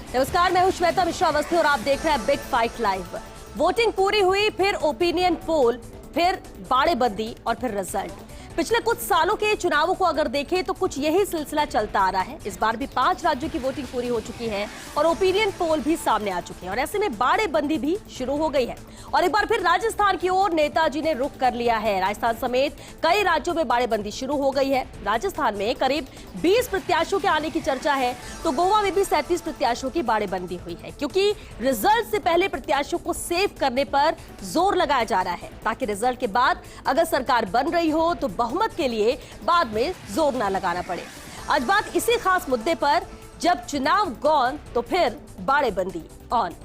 नमस्कार, मैं हूं श्वेता मिश्रा अवस्थी और आप देख रहे हैं बिग फाइट लाइव। वोटिंग पूरी हुई, फिर ओपिनियन पोल, फिर बाड़ेबंदी और फिर रिजल्ट। पिछले कुछ सालों के चुनावों को अगर देखें तो कुछ यही सिलसिला चलता आ रहा है। इस बार भी 5 राज्यों की वोटिंग पूरी हो चुकी है और ओपिनियन पोल भी सामने आ चुके हैं और ऐसे में बाड़ेबंदी भी शुरू हो गई है। और एक बार फिर राजस्थान की ओर नेताजी ने रुख कर लिया है। राजस्थान समेत कई राज्यों में बाड़ेबंदी शुरू हो गई है। राजस्थान में करीब 20 प्रत्याशियों के आने की चर्चा है, तो गोवा में भी 37 प्रत्याशियों की बाड़ेबंदी हुई है, क्योंकि रिजल्ट से पहले प्रत्याशियों को सेव करने पर जोर लगाया जा रहा है, ताकि रिजल्ट के बाद अगर सरकार बन रही हो तो बहुमत के लिए बाद में जोर ना लगाना पड़े। आज बात इसी खास मुद्दे पर, जब चुनाव गॉन तो फिर बाड़ेबंदी ऑन।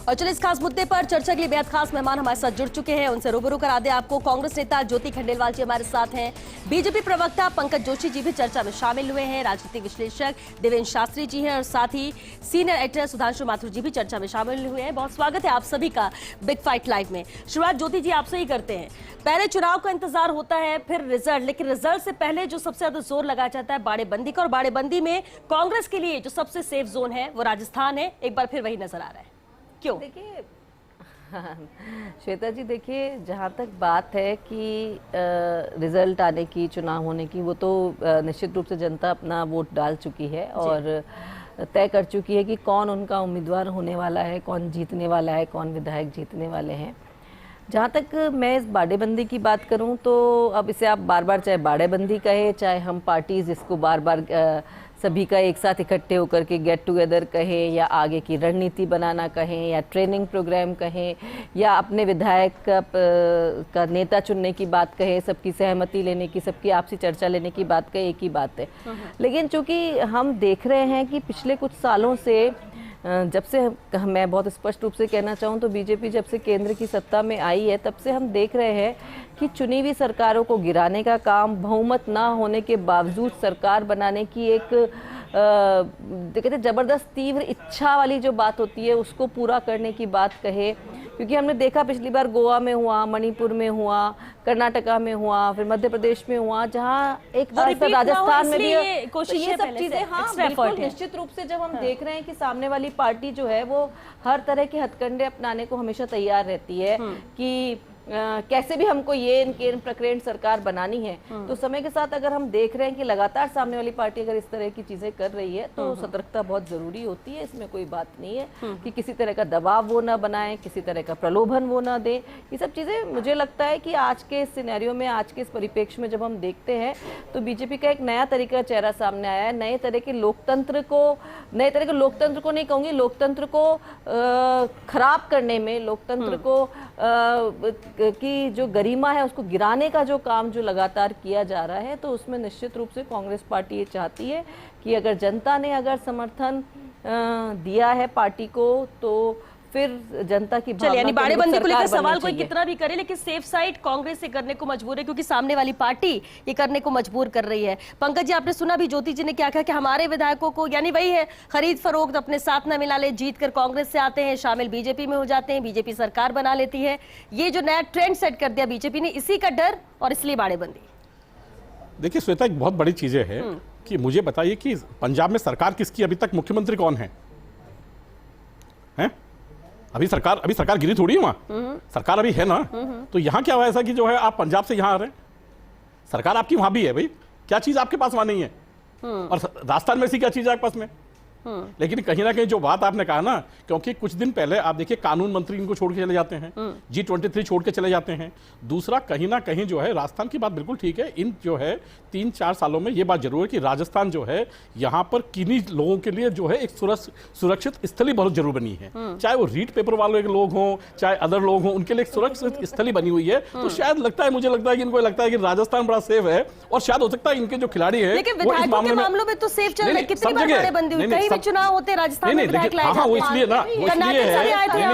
और चलिए इस खास मुद्दे पर चर्चा के लिए बेहद खास मेहमान हमारे साथ जुड़ चुके हैं, उनसे रूबरू करा दे आपको। कांग्रेस नेता ज्योति खंडेलवाल जी हमारे साथ हैं, बीजेपी प्रवक्ता पंकज जोशी जी भी चर्चा में शामिल हुए हैं, राजनीतिक विश्लेषक देवेंद्र शास्त्री जी हैं और साथ ही सीनियर एडिटर सुधांशु माथुर जी भी चर्चा में शामिल हुए हैं। बहुत स्वागत है आप सभी का बिग फाइट लाइव में। शुरुआत ज्योति जी आपसे ही करते हैं। पहले चुनाव का इंतजार होता है, फिर रिजल्ट, लेकिन रिजल्ट से पहले जो सबसे ज्यादा जोर लगाया जाता है बाड़ेबंदी का, और बाड़ेबंदी में कांग्रेस के लिए जो सबसे सेफ जोन है वो राजस्थान है। एक बार फिर वही नजर आ रहा है, क्यों? देखिए श्वेता जी, देखिए जहाँ तक बात है कि रिजल्ट आने की, चुनाव होने की, वो तो निश्चित रूप से जनता अपना वोट डाल चुकी है और तय कर चुकी है कि कौन उनका उम्मीदवार होने वाला है, कौन जीतने वाला है, कौन विधायक जीतने वाले हैं। जहाँ तक मैं इस बाड़ेबंदी की बात करूँ तो अब इसे आप बार बार चाहे बाड़ेबंदी कहे, चाहे हम पार्टीज इसको बार बार सभी का एक साथ इकट्ठे होकर के गेट टुगेदर कहें, या आगे की रणनीति बनाना कहें, या ट्रेनिंग प्रोग्राम कहें, या अपने विधायक का नेता चुनने की बात कहें, सबकी सहमति लेने की, सबकी आपसी चर्चा लेने की बात कहें, एक ही बात है। लेकिन चूंकि हम देख रहे हैं कि पिछले कुछ सालों से, जब से मैं बहुत स्पष्ट रूप से कहना चाहूँ तो बीजेपी जब से केंद्र की सत्ता में आई है, तब से हम देख रहे हैं कि चुनी हुई सरकारों को गिराने का काम, बहुमत ना होने के बावजूद सरकार बनाने की एक कहते जबरदस्त तीव्र इच्छा वाली जो बात होती है उसको पूरा करने की बात कहे। क्योंकि हमने देखा पिछली बार गोवा में हुआ, मणिपुर में हुआ, कर्नाटका में हुआ, फिर मध्य प्रदेश में हुआ, जहाँ एक राजस्थान में भी ये सब चीजें, हाँ बिल्कुल निश्चित रूप से जब हम देख रहे हैं कि सामने वाली पार्टी जो है वो हर तरह के हथकंडे अपनाने को हमेशा तैयार रहती है कि कैसे भी हमको ये इनके प्रकरण सरकार बनानी है, तो समय के साथ अगर हम देख रहे हैं कि लगातार सामने वाली पार्टी अगर इस तरह की चीजें कर रही है तो सतर्कता बहुत जरूरी होती है। इसमें कोई बात नहीं है कि किसी तरह का दबाव वो ना बनाए, किसी तरह का प्रलोभन वो ना दे। ये सब चीजें मुझे लगता है कि आज के इस सिनेरियो में, आज के इस परिप्रेक्ष्य में जब हम देखते हैं तो बीजेपी का एक नया तरीका चेहरा सामने आया है। नए तरह के लोकतंत्र को नहीं कहूंगी, लोकतंत्र को खराब करने में, लोकतंत्र को की जो गरिमा है उसको गिराने का जो काम जो लगातार किया जा रहा है, तो उसमें निश्चित रूप से कांग्रेस पार्टी ये चाहती है कि अगर जनता ने अगर समर्थन दिया है पार्टी को तो फिर जनता की चलिए, यानी बाड़ेबंदी को लेकर सवाल कोई कितना भी करे, लेकिन सेफ साइड कांग्रेस से करने को मजबूर है, क्योंकि सामने वाली पार्टी ये करने को मजबूर कर रही है। पंकज जी, आपने सुना भी ज्योति जी ने क्या कहा कि हमारे विधायकों को, यानी वही है खरीद फरोख्त, अपने साथ न मिला ले, जीत कर कांग्रेस से आते हैं, शामिल बीजेपी में हो जाते हैं, बीजेपी सरकार बना लेती है। ये जो नया ट्रेंड सेट कर दिया बीजेपी ने, इसी का डर और इसलिए बाड़ेबंदी। देखिए श्वेता, एक बहुत बड़ी चीजें है कि मुझे बताइए कि पंजाब में सरकार किसकी, अभी तक मुख्यमंत्री कौन है? अभी सरकार गिरी थोड़ी है, वहां सरकार अभी है ना। तो यहां क्या हुआ ऐसा कि जो है आप पंजाब से यहां आ रहे हैं, सरकार आपकी वहां भी है भाई, क्या चीज आपके पास वहां नहीं है? और राजस्थान में ऐसी क्या चीज है आपके पास में? लेकिन कहीं ना कहीं जो बात आपने कहा ना, क्योंकि कुछ दिन पहले आप देखिए कानून मंत्री इनको छोड़ के चले जाते हैं, G23 छोड़ के चले जाते हैं। दूसरा, कहीं ना कहीं जो है राजस्थान की बात बिल्कुल ठीक है, इन जो है 3-4 सालों में ये बात जरूर है कि राजस्थान जो है यहाँ पर किन्हीं लोगों के लिए जो है एक सुरक्षित स्थली बहुत जरूर बनी है। चाहे वो रीड पेपर वाले लोग हों, चाहे अदर लोग हों, उनके लिए एक सुरक्षित स्थली बनी हुई है। तो शायद लगता है, मुझे लगता है कि इनको लगता है कि राजस्थान बड़ा सेफ है, और शायद हो सकता है इनके जो खिलाड़ी है वो इस मामलों में तो सेफ चल रहे हैं। कितनी बार बाड़ेबंदी हुई, चुनाव होते राजस्थान में विधायक लाए जाते हैं। वो इसलिए ना,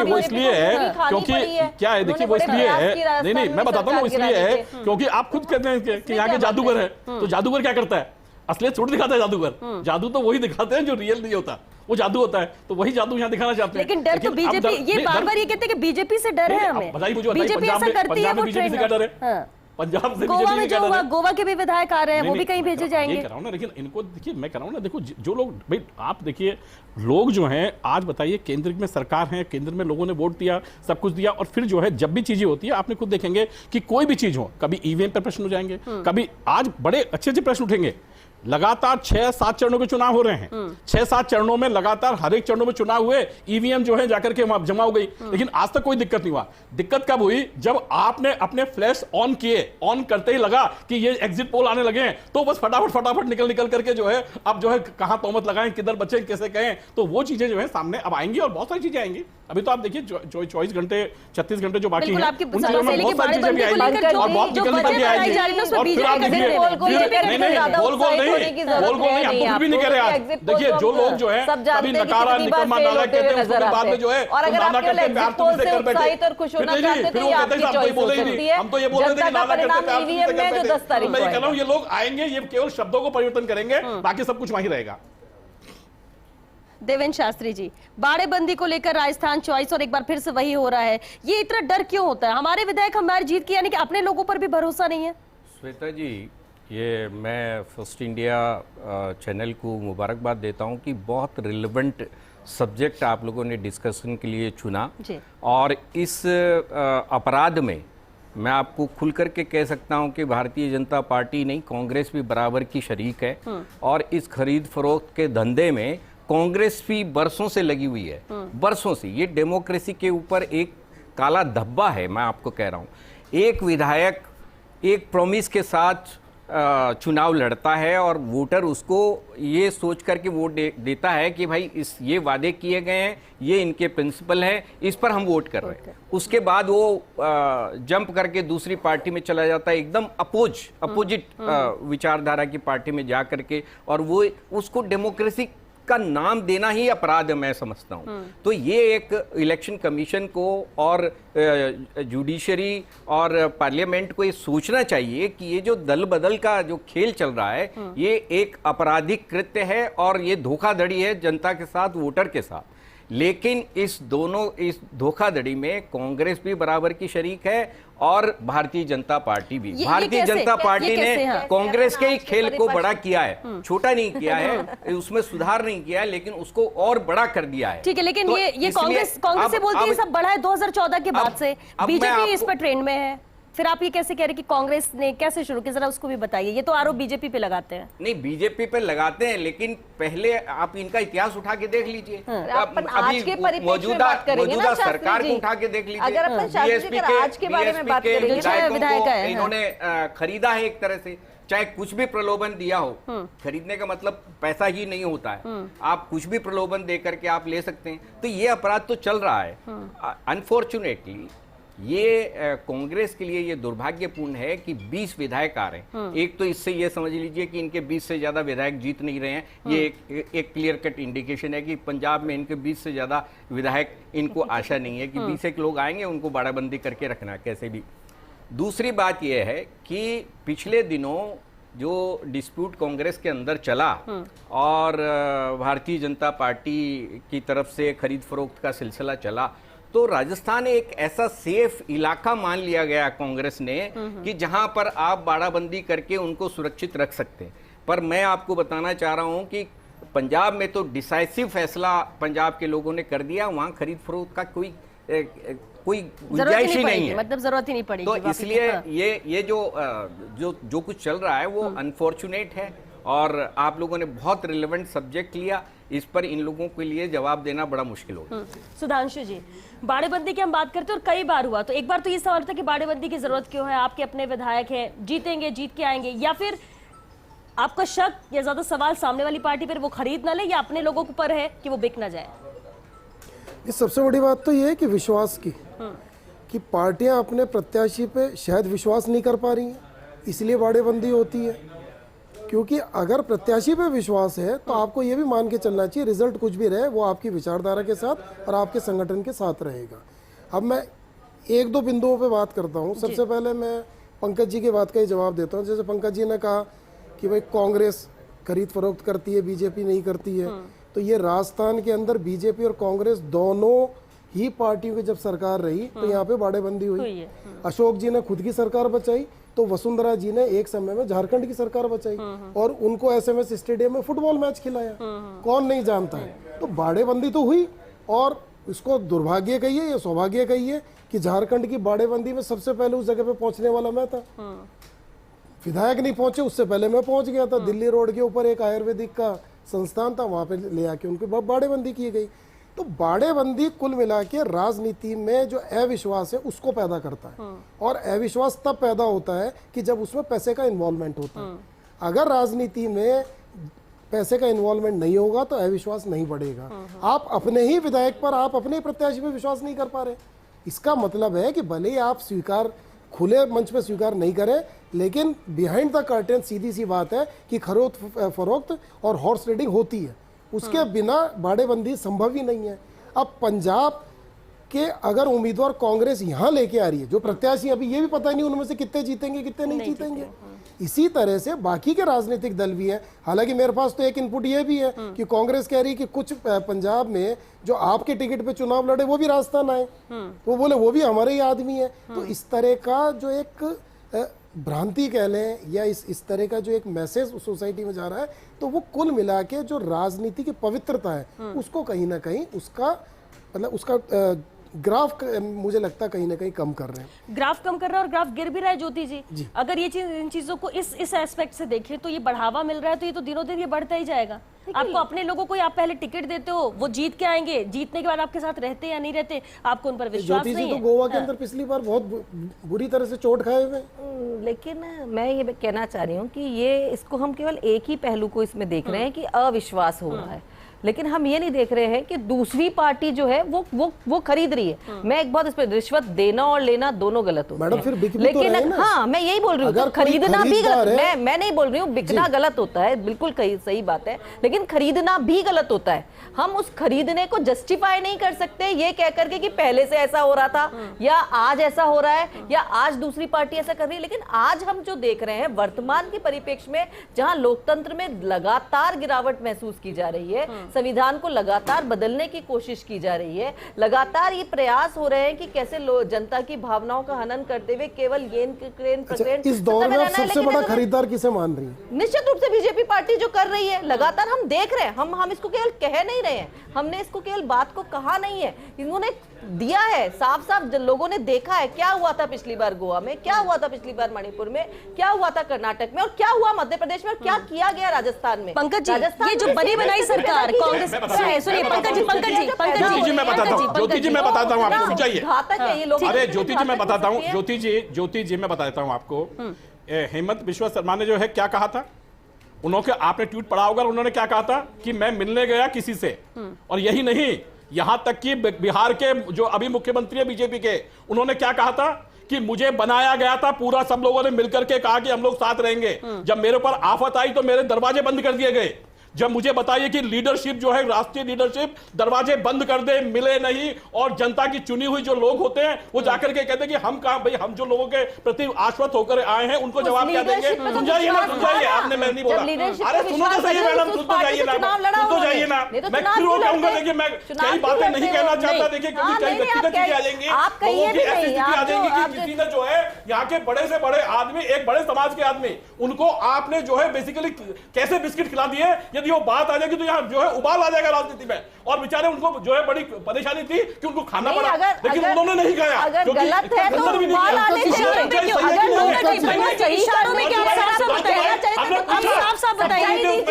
वो इसलिए है क्योंकि क्या है, देखिए वो इसलिए है, नहीं मैं बताता हूँ, वो इसलिए है क्योंकि आप खुद कहते हैं कि यहाँ के जादूगर है, तो जादूगर क्या करता है? असलियत थोड़ी दिखाता है जादूगर, जादू तो वही दिखाते हैं जो रियल नहीं होता, वो जादू होता है, तो वही जादू यहाँ दिखाना चाहते हैं। लेकिन डर तो बीजेपी, ये बार बार ये कहते हैं कि बीजेपी से डर है हमें, बताइए मुझे, बीजेपी ऐसा करती है, वो बीजेपी से क्या डर है? पंजाब से गोवा में बीजेपी जो हुआ, गोवा के भी विधायक आ रहे हैं, वो भी कहीं भेजे जाएंगे। ये कराओ ना, लेकिन इनको देखिए, मैं कराऊं ना, देखो जो लोग, भाई आप देखिए, लोग जो हैं आज बताइए, केंद्र में सरकार है, केंद्र में लोगों ने वोट दिया, सब कुछ दिया, और फिर जो है जब भी चीजें होती है, आपने खुद देखेंगे कि कोई भी चीज हो, कभी ईवीएम पर प्रश्न हो जाएंगे, कभी आज बड़े अच्छे अच्छे प्रश्न उठेंगे। लगातार 6-7 चरणों के चुनाव हो रहे हैं, 6-7 चरणों में लगातार हर एक चरणों में चुनाव हुए, ईवीएम जो है जाकर के वहां जमा हो गई, लेकिन आज तक कोई दिक्कत नहीं हुआ। दिक्कत कब हुई? जब आपने अपने फ्लैश ऑन किए, ऑन करते ही लगा कि ये एग्जिट पोल आने लगे हैं, तो बस फटाफट निकल करके जो है अब जो है कहां तोहमत लगाएं, किधर बचें, कैसे कहें, तो वो चीजें जो है सामने अब आएंगी, और बहुत सारी चीजें आएंगी। अभी तो आप देखिए 24 घंटे 36 घंटे जो बाकी हैं, आपकी उन चीजों में बहुत सारी चीजें भी आएंगी, और बहुत निकल के आएंगी। और फिर आप देखिए, गोल नहीं, हम तो भी नहीं कह रहे आज। देखिए जो लोग जो है कभी नकारा निकम्मा नालायक कहते हैं, उसके बाद में जो है नाना करते हैं, प्यार तुमसे कर बैठे, फिर वो कहते हैं हम तो ये बोले ही नहीं, हम तो ये बोल रहे थे कि नाना करते हैं, प्यार तुमसे कर बैठे। तो मैं ये कह रहा हूं, ये लोग आएंगे, ये केवल शब्दों को परिवर्तन करेंगे, बाकी सब कुछ वहीं रहेगा। देवेंद्र शास्त्री जी, बाड़ेबंदी को लेकर राजस्थान चॉइस और एक बार फिर से वही हो रहा है, ये इतना डर क्यों होता है? हमारे विधायक हमारी जीत की, यानी कि अपने लोगों पर भी भरोसा नहीं है। श्वेता जी, ये मैं फर्स्ट इंडिया चैनल को मुबारकबाद देता हूं कि बहुत रिलेवेंट सब्जेक्ट आप लोगों ने डिस्कशन के लिए चुना जी। और इस अपराध में मैं आपको खुल करके कह सकता हूं कि भारतीय जनता पार्टी नहीं, कांग्रेस भी बराबर की शरीक है, और इस खरीद फरोख्त के धंधे में कांग्रेस भी बरसों से लगी हुई है, बरसों से। ये डेमोक्रेसी के ऊपर एक काला धब्बा है, मैं आपको कह रहा हूं। एक विधायक एक प्रॉमिस के साथ चुनाव लड़ता है और वोटर उसको ये सोच करके वोट देता है कि भाई इस ये वादे किए गए हैं, ये इनके प्रिंसिपल हैं, इस पर हम वोट कर रहे हैं। उसके बाद वो जंप करके दूसरी पार्टी में चला जाता है, एकदम अपोजिट विचारधारा की पार्टी में जा करके, और वो उसको डेमोक्रेसी का नाम देना ही अपराध है, मैं समझता हूं। तो ये एक इलेक्शन कमीशन को और जुडिशरी और पार्लियामेंट को ये सोचना चाहिए कि ये जो दल बदल का जो खेल चल रहा है, ये एक आपराधिक कृत्य है और ये धोखाधड़ी है जनता के साथ, वोटर के साथ। लेकिन इस धोखाधड़ी में कांग्रेस भी बराबर की शरीक है और भारतीय जनता पार्टी भी। भारतीय जनता पार्टी ने कांग्रेस के ही खेल को बड़ा किया है, छोटा नहीं किया है, उसमें सुधार नहीं किया है, लेकिन उसको और बड़ा कर दिया है। ठीक है, लेकिन तो ये कांग्रेस से बोलती है सब बड़ा है 2014 के बाद से, बीजेपी इस पर ट्रेंड में है। फिर आप ये कैसे कह रहे कि कांग्रेस ने कैसे शुरू किया, जरा उसको भी बताइए। ये तो आरोप बीजेपी पे लगाते हैं। नहीं, बीजेपी पे लगाते हैं, लेकिन पहले आप इनका इतिहास उठा के देख लीजिए। अभी मौजूदा सरकार को उठा के देख लीजिए। अगर अपन बीएसपी आज के बारे में बात करेंगे, इन्होंने खरीदा है एक तरह से, चाहे कुछ भी प्रलोभन दिया हो। खरीदने का मतलब पैसा ही नहीं होता है, आप कुछ भी प्रलोभन दे करके आप ले सकते हैं। तो ये अपराध तो चल रहा है। अनफॉर्चुनेटली ये कांग्रेस के लिए ये दुर्भाग्यपूर्ण है कि 20 विधायक आ रहे हैं। एक तो इससे ये समझ लीजिए कि इनके 20 से ज्यादा विधायक जीत नहीं रहे हैं। ये एक क्लियर कट इंडिकेशन है कि पंजाब में इनके 20 से ज्यादा विधायक, इनको आशा नहीं है कि 20 एक लोग आएंगे, उनको बाड़ाबंदी करके रखना कैसे भी। दूसरी बात यह है कि पिछले दिनों जो डिस्प्यूट कांग्रेस के अंदर चला और भारतीय जनता पार्टी की तरफ से खरीद फरोख्त का सिलसिला चला, तो राजस्थान एक ऐसा सेफ इलाका मान लिया गया कांग्रेस ने कि जहां पर आप बाड़ाबंदी करके उनको सुरक्षित रख सकते हैं। पर मैं आपको बताना चाह रहा हूं कि पंजाब में तो डिसाइसिव फैसला पंजाब के लोगों ने कर दिया, वहां खरीद फरोख्त का कोई गुंजाइश ही नहीं है, मतलब जरूरत ही नहीं पड़ेगी। तो इसलिए ये जो कुछ चल रहा है वो अनफॉर्चुनेट है, और आप लोगों ने बहुत रिलेवेंट सब्जेक्ट लिया, इस पर इन लोगों के लिए जवाब देना बड़ा मुश्किल होगा। सुधांशु जी, बाड़ेबंदी की हम बात करते हैं और कई बार हुआ, तो एक बार तो ये सवाल था कि बाड़ेबंदी की जरूरत क्यों है, आपके अपने विधायक हैं, जीतेंगे, जीत के आएंगे, या फिर आपका शक या ज्यादा सवाल सामने वाली पार्टी पर वो खरीद ना ले, या अपने लोगों के ऊपर है कि वो बिक ना जाए? सबसे बड़ी बात तो ये है कि विश्वास की, कि पार्टियां अपने प्रत्याशी पे शायद विश्वास नहीं कर पा रही हैं, इसलिए बाड़ेबंदी होती है। क्योंकि अगर प्रत्याशी पे विश्वास है तो आपको ये भी मान के चलना चाहिए रिजल्ट कुछ भी रहे वो आपकी विचारधारा के साथ और आपके संगठन के साथ रहेगा। अब मैं एक दो बिंदुओं पे बात करता हूँ। सबसे पहले मैं पंकज जी की बात का ही जवाब देता हूँ। जैसे पंकज जी ने कहा कि भाई कांग्रेस खरीद फरोख्त करती है, बीजेपी नहीं करती है। तो ये राजस्थान के अंदर बीजेपी और कांग्रेस दोनों ही पार्टियों की जब सरकार रही तो यहाँ पे बाड़ेबंदी हुई। अशोक जी ने खुद की सरकार बचाई तो वसुंधरा जी ने एक समय में झारखंड की सरकार बचाई और उनको एसएमएस स्टेडियम में फुटबॉल मैच खिलाया। कौन नहीं जानता है। तो बाड़ेबंदी तो हुई और इसको दुर्भाग्य कहिए या सौभाग्य कहिए कि झारखंड की बाड़ेबंदी में सबसे पहले उस जगह पे पहुंचने वाला मैं था। विधायक नहीं पहुंचे, उससे पहले मैं पहुंच गया था। दिल्ली रोड के ऊपर एक आयुर्वेदिक का संस्थान था, वहां पे ले आके उनकी बाड़ेबंदी की गई। तो बाड़ेबंदी कुल मिला के राजनीति में जो अविश्वास है उसको पैदा करता है और अविश्वास तब पैदा होता है कि जब उसमें पैसे का इन्वॉल्वमेंट होता है। अगर राजनीति में पैसे का इन्वॉल्वमेंट नहीं होगा तो अविश्वास नहीं बढ़ेगा। आप अपने ही विधायक पर, आप अपने ही प्रत्याशी पर विश्वास नहीं कर पा रहे, इसका मतलब है कि भले ही आप स्वीकार खुले मंच पे स्वीकार नहीं करें, लेकिन बिहाइंड द कर्टेन सीधी सी बात है कि खरीद फरोख्त और हॉर्स ट्रेडिंग होती है। उसके बिना बाड़ेबंदी संभव ही नहीं है। अब पंजाब के अगर उम्मीदवार कांग्रेस यहाँ लेके आ रही है, जो प्रत्याशी अभी ये भी पता नहीं उनमें से कितने जीतेंगे कितने नहीं जीतेंगे। इसी तरह से बाकी के राजनीतिक दल भी हैं। हालांकि मेरे पास तो एक इनपुट ये भी है कि कांग्रेस कह रही है कि कुछ पंजाब में जो आपके टिकट पे चुनाव लड़े वो भी राजस्थान आए, वो बोले वो भी हमारे ही आदमी है। तो इस तरह का जो एक भ्रांति कह लें या इस तरह का जो एक मैसेज सोसाइटी में जा रहा है, तो वो कुल मिला के जो राजनीति की पवित्रता है उसको कहीं ना कहीं उसका मतलब उसका ग्राफ मुझे लगता है कहीं ना कहीं कम कर रहे हैं। ग्राफ कम कर रहा है और ग्राफ गिर भी रहा है ज्योति जी। अगर ये चीज इन चीजों को इस एस्पेक्ट से देखें तो ये बढ़ावा मिल रहा है, तो ये तो दिनों दिन ये बढ़ता ही जाएगा। आपको अपने लोगों को आप पहले टिकट देते हो, वो जीत के आएंगे, जीतने के बाद आपके साथ रहते या नहीं रहते आपको उन पर विश्वास नहीं है। ज्योति जी तो गोवा के अंदर पिछली बार बहुत बुरी तरह से चोट खाए हुए। लेकिन मैं ये कहना चाह रही हूँ कि ये इसको हम केवल एक ही पहलू को इसमें देख रहे हैं कि अविश्वास हो रहा है, लेकिन हम ये नहीं देख रहे हैं कि दूसरी पार्टी जो है वो खरीद रही है। मैं एक बात इस पे, रिश्वत देना और लेना दोनों गलत होता है। मैडम फिर बिक भी लेकिन तो रहे हैं ना। हाँ, मैं यही बोल रही हूँ, तो खरीदना भी गलत, मैं नहीं बोल रही हूँ बिकना गलत होता है, बिल्कुल सही बात है, लेकिन खरीदना भी गलत होता है। हम उस खरीदने को जस्टिफाई नहीं कर सकते ये कह करके कि पहले से ऐसा हो रहा था या आज ऐसा हो रहा है या आज दूसरी पार्टी ऐसा कर रही है। लेकिन आज हम जो देख रहे हैं वर्तमान के परिप्रेक्ष्य में, जहां लोकतंत्र में लगातार गिरावट महसूस की जा रही है, संविधान को लगातार बदलने की कोशिश की जा रही है, लगातार ये प्रयास हो रहे हैं कि कैसे जनता की भावनाओं का हनन करते हुए केवल इस दौर में सबसे बड़ा खरीदार किसे मान रही है? निश्चित रूप से बीजेपी पार्टी जो कर रही है, लगातार हम देख रहे हैं, हम इसको केवल कह नहीं रहे हैं, हमने इसको केवल बात को कहा नहीं है, इन्होंने दिया है साफ साफ, लोगों ने देखा है क्या हुआ था पिछली बार गोवा में, क्या हुआ था पिछली बार मणिपुर में, क्या हुआ था कर्नाटक में और क्या हुआ मध्य प्रदेश में और क्या किया गया राजस्थान में। पंकज जी, ये जो बनी बनाई सरकार कांग्रेस, सुनिए पंकज जी ज्योति जी मैं बताता हूँ आपको, रुक जाइए। अरे ज्योति जी मैं बताता हूँ, ज्योति जी मैं बताता हूँ आपको। हेमंत बिश्वा शर्मा ने जो है क्या कहा था, उन्होंने, आपने ट्वीट पढ़ा होगा, उन्होंने क्या कहा था कि मैं मिलने गया किसी से, और यही नहीं, यहां तक कि बिहार के जो अभी मुख्यमंत्री है बीजेपी के, उन्होंने क्या कहा था कि मुझे बनाया गया था, पूरा सब लोगों ने मिलकर के कहा कि हम लोग साथ रहेंगे। जब मेरे ऊपर आफत आई तो मेरे दरवाजे बंद कर दिए गए। जब मुझे बताइए कि लीडरशिप जो है, राष्ट्रीय लीडरशिप दरवाजे बंद कर दे, मिले नहीं, और जनता की चुनी हुई जो लोग होते हैं वो जाकर के कहते हैं कि हम कहां भाई, हम जो लोगों के प्रति आश्वस्त होकर आए हैं उनको जवाब क्या देंगे। समझाइए ना, समझाइए, आपने मैं नहीं बोला। अरे सुनो तो सही मैडम, सुन तो जाइए ना, सुन तो जाइए ना। मैं फिर वो कहूंगा, देखिए मैं कई बातें नहीं कहना चाहता, देखिए क्योंकि कई व्यक्तिगत चीजें आ जाएंगी, लोगों की ऐसी स्थिति आ जाएगी कि किसी ने जो है यहाँ के बड़े से बड़े आदमी, एक बड़े समाज के आदमी, उनको आपने जो है बेसिकली कैसे बिस्किट खिला दिए, यदि वो बात आ जाएगी तो यहाँ जो है उबाल आ जाएगा राजनीति में। और बेचारे उनको जो है बड़ी परेशानी थी कि उनको खाना पड़ा, लेकिन उन्होंने नहीं खाया। अगर गलत है तो उबाल आने चाहिए। अगर इशारों में क्या साफ साफ बताइए, आप साफ बताइए,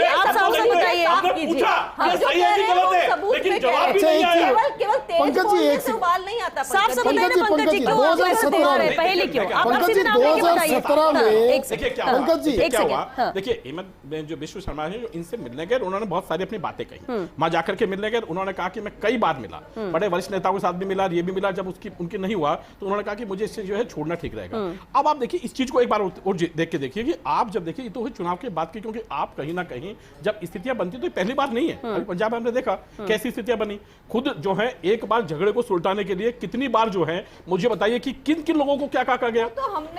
आप साफ साफ बताइए, आप कीजिए। हम जो कह रहे हैं वो सबूत पे कह रहे हैं, केवल तेज बोलने से उबाल नहीं आता। साफ साफ बताइए ना पंकज जी, क्यों आप ऐसे दे रहे हैं, पहले क्यों आप पंकज जी 2017 में देखिए क्या पंकज जी क्या हुआ, देखिए हेमंत जो बिश्व शर्मा है, इनसे मिलने मिलने गए, उन्होंने बहुत सारी अपनी बातें कही। वहां जाकर के मिलने गए, उन्होंने कहा कि मैं कई बार मिला, बड़े वरिष्ठ नेताओं के साथ भी मिला, ये भी मिला, जब उसकी उनकी नहीं हुआ तो उन्होंने कहा कि मुझे इससे जो है छोड़ना ठीक रहेगा। अब आप देखिए इस चीज को एक बार और देख के देखिए कि आप जब देखिए, ये तो चुनाव के बाद की, क्योंकि आप कहीं ना कहीं जब स्थितियां बनती तो पहली बार नहीं है। अभी पंजाब में हमने देखा कैसी स्थितियां बनी, खुद जो है एक बार झगड़े को सुलटाने के लिए कितनी बार जो है, मुझे बताइए कि किन किन लोगों को क्या कहा गया,